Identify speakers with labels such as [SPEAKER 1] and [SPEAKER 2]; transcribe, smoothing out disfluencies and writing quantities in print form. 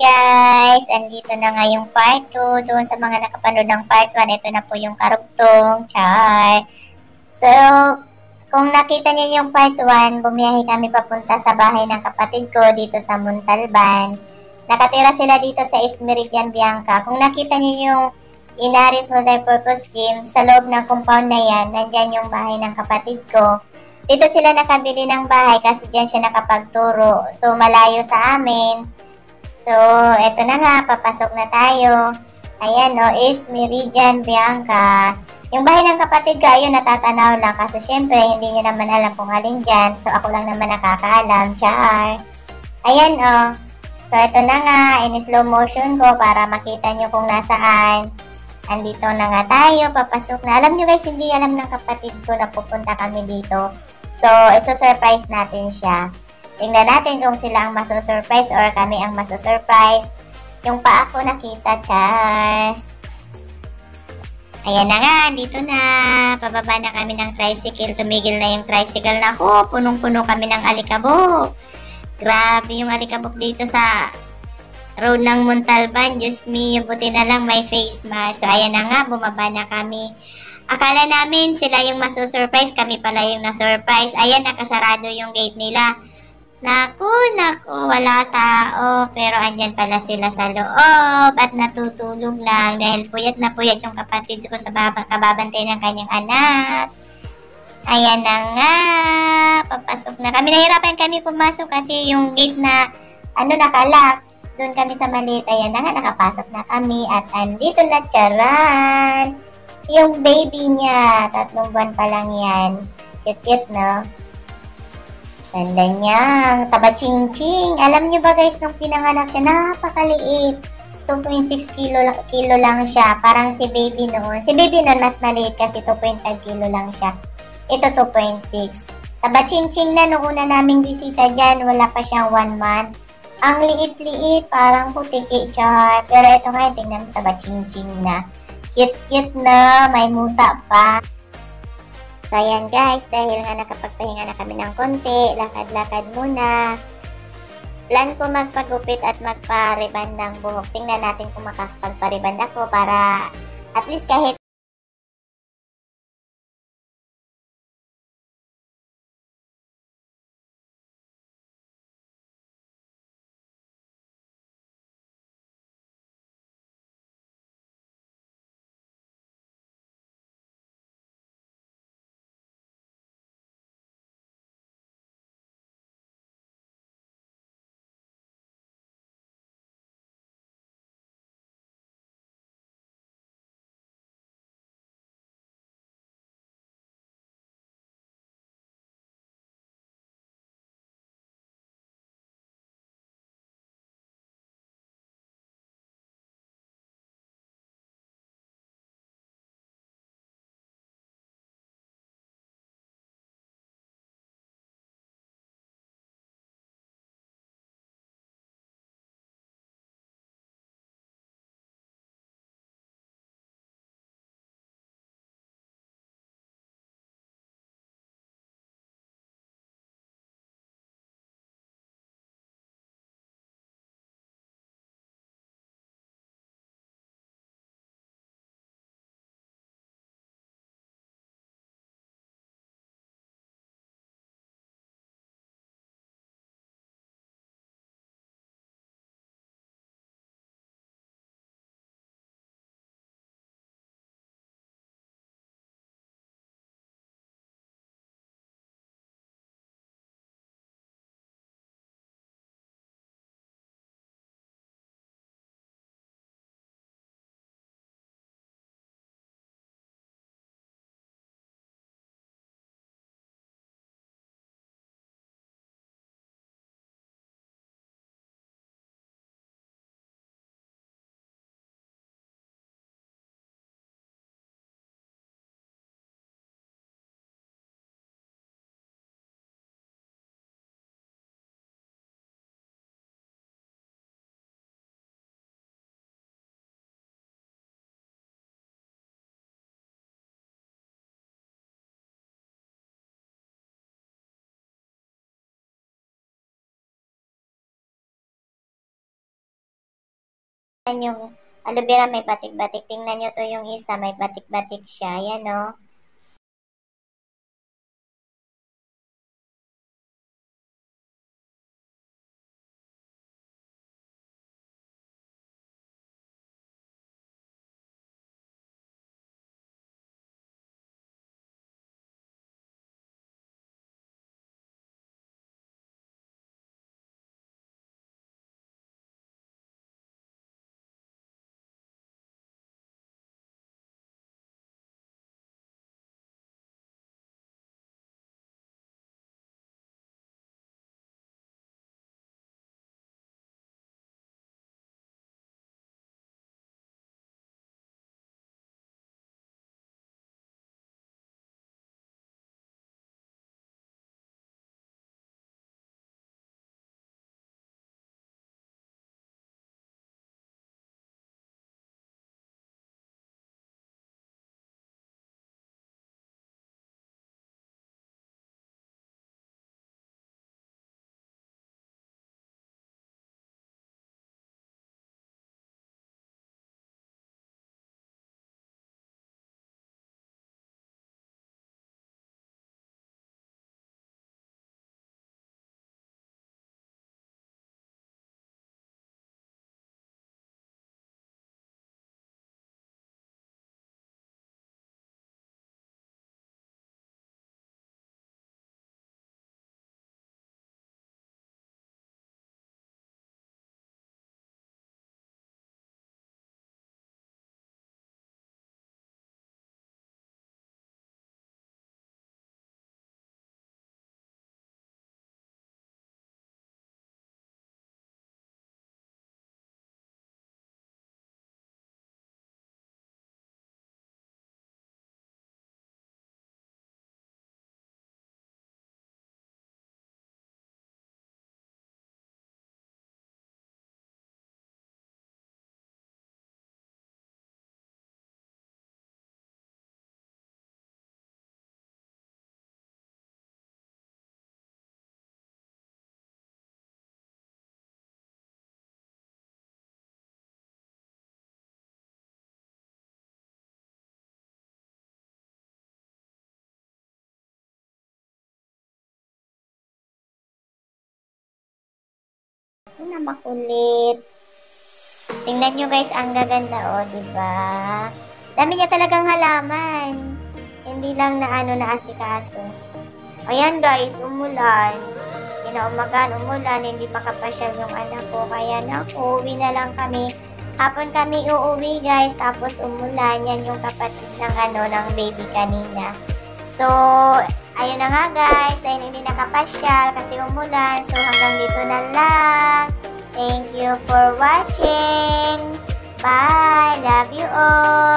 [SPEAKER 1] guys, andito na nga yung part 2. Doon sa mga nakapanood ng part 1, ito na po yung karugtong. Char. So, kung nakita niyo yung part 1, bumiyahe kami papunta sa bahay ng kapatid ko dito sa Montalban. Nakatira sila dito sa East Meridian, Bianca. Kung nakita niyo yung Inaris Multipurpose Gym, sa loob ng compound na yan, nandyan yung bahay ng kapatid ko. Dito sila nakabili ng bahay kasi dyan siya nakapagturo. So, malayo sa amin. So, eto na nga, papasok na tayo. Ayan, no, East Meridian, Bianca. Yung bahay ng kapatid ko, ayun, natatanaw lang. Kasi syempre, hindi nyo naman alam kung alin dyan. So, ako lang naman nakakaalam. Char. Ayan, oh. So, eto na nga, in slow motion ko para makita nyo kung nasaan. Andito na nga tayo, papasok na. Alam nyo guys, hindi alam ng kapatid ko na pupunta kami dito. So, iso-surprise natin siya. Tingnan natin kung sila ang maso-surprise or kami ang maso-surprise. Yung pa ako nakita, char. Ayan na nga, dito na. Pababa na kami ng tricycle. Tumigil na yung tricycle na ako. Punong-puno kami ng alikabok. Grabe yung alikabok dito sa road ng Montalban. Diyos me, buti na lang may face mask. So, ayan na nga, bumaba na kami. Akala namin sila yung maso-surprise. Kami pala yung na-surprise. Ayan, nakasarado yung gate nila. Naku, wala tao. Pero andyan pala sila sa loob at natutulog lang dahil puyat na puyat yung kapatid ko sa kababantay ng kanyang anak. Ayan na nga, papasok na kami. Nahirapan kami pumasok kasi yung gate na nakalock. Doon kami sa maliit. Ayan na nga, nakapasok na kami at andito na, charan. Yung baby niya, 3 buwan pa lang yan. Cute-cute, no? Ganda niyang taba-ching-ching. Alam niyo ba guys, nung pinanganak siya, napakaliit. 2.6 kilo lang siya. Parang si baby noon. Si baby noon mas maliit kasi 2.5 kilo lang siya. Ito 2.6. Taba-ching-ching na nung una naming bisita dyan. Wala pa siyang 1 month. Ang liit-liit. Parang putiki, char. Pero ito nga, tingnan mo, taba-ching-ching na. Cute-cute na. May muta pa. So, ayan guys, dahil nga nakapagpahinga na kami ng konti, lakad-lakad muna. Plan ko magpagupit at magpa-reband ng buhok. Tingnan natin kung makakapagpa-reband ako para at least kahit yung aloe vera may batik-batik. Tingnan nyo to yung isa, may batik-batik siya. Yan o. Ito na makulit. Tingnan nyo guys, ang gaganda o, diba? Dami niya talagang halaman. Hindi lang na ano na asikaso. Ayan guys, umulan. Kinaumagan, umulan, hindi makapasyal yung anak ko. Kaya naku, uwi na lang kami. Hapon kami uuwi guys, tapos umulan. Yan yung kapatid ng ano, ng baby kanina. So, ayun na nga guys, dahil hindi nakapasyal kasi umulan. So, hanggang dito na lang. Thank you for watching. Bye. Love you all.